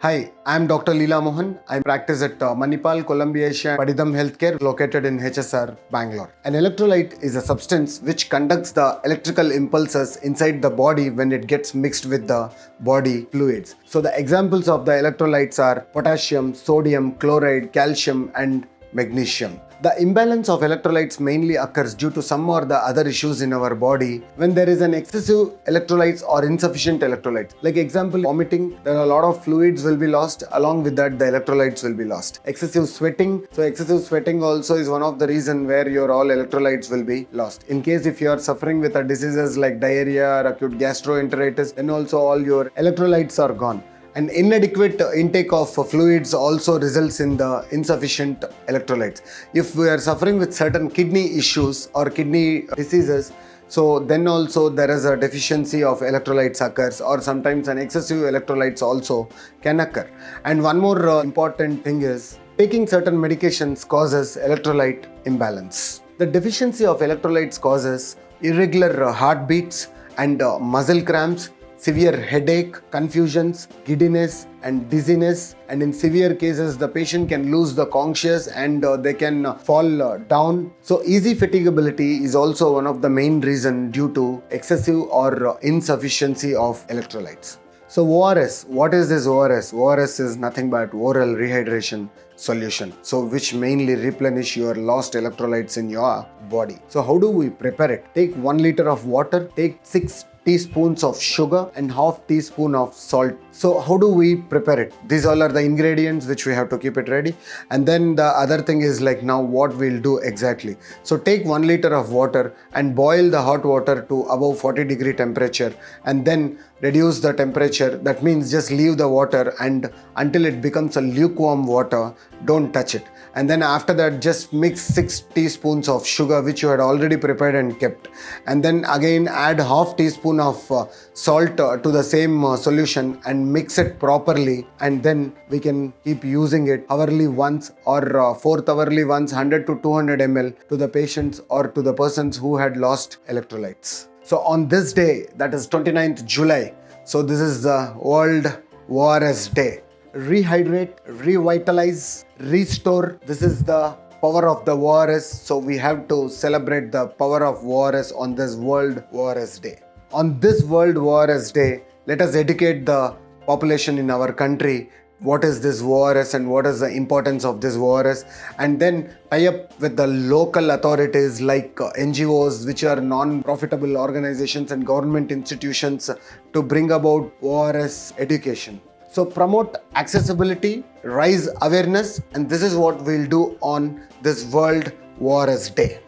Hi, I'm Dr. Leela Mohan. I practice at Manipal, Columbia, Padithem Healthcare located in HSR, Bangalore. An electrolyte is a substance which conducts the electrical impulses inside the body when it gets mixed with the body fluids. So the examples of the electrolytes are potassium, sodium, chloride, calcium and magnesium. The imbalance of electrolytes mainly occurs due to some or the other issues in our body when there is an excessive electrolytes or insufficient electrolytes. Like example, vomiting, there are a lot of fluids will be lost. Along with that, the electrolytes will be lost. Excessive sweating. So excessive sweating also is one of the reason where your all electrolytes will be lost. In case if you are suffering with a diseases like diarrhea or acute gastroenteritis, then also all your electrolytes are gone. An inadequate intake of fluids also results in the insufficient electrolytes. If we are suffering with certain kidney issues or kidney diseases, so then also there is a deficiency of electrolytes occurs, or sometimes an excessive electrolytes also can occur. And one more important thing is taking certain medications causes electrolyte imbalance. The deficiency of electrolytes causes irregular heartbeats and muscle cramps, severe headache, confusions, giddiness and dizziness, and in severe cases the patient can lose the conscious and they can fall down. So easy fatiguability is also one of the main reason due to excessive or insufficiency of electrolytes. So ORS, what is this ORS? ORS is nothing but oral rehydration solution, so which mainly replenish your lost electrolytes in your body. So how do we prepare it? Take 1 liter of water, take 6 teaspoons of sugar and half teaspoon of salt. So how do we prepare it? These all are the ingredients which we have to keep it ready. And then the other thing is like now what we'll do exactly. So take 1 liter of water and boil the hot water to above 40-degree temperature and then reduce the temperature. That means just leave the water and until it becomes a lukewarm water, don't touch it. And then after that just mix 6 teaspoons of sugar which you had already prepared and kept. And then again add half teaspoon of salt to the same solution and mix it properly, and then we can keep using it hourly once or fourth hourly once, 100 to 200 ml to the patients or to the persons who had lost electrolytes. So on this day, that is 29th July, so this is the World ORS Day. Rehydrate, revitalize, restore. This is the power of the ORS. So we have to celebrate the power of ORS on this World ORS Day. On this World ORS Day, let us educate the population in our country what is this ORS and what is the importance of this ORS, and then tie up with the local authorities like NGOs, which are non-profitable organizations, and government institutions to bring about ORS education. So promote accessibility, raise awareness, and this is what we'll do on this World ORS Day.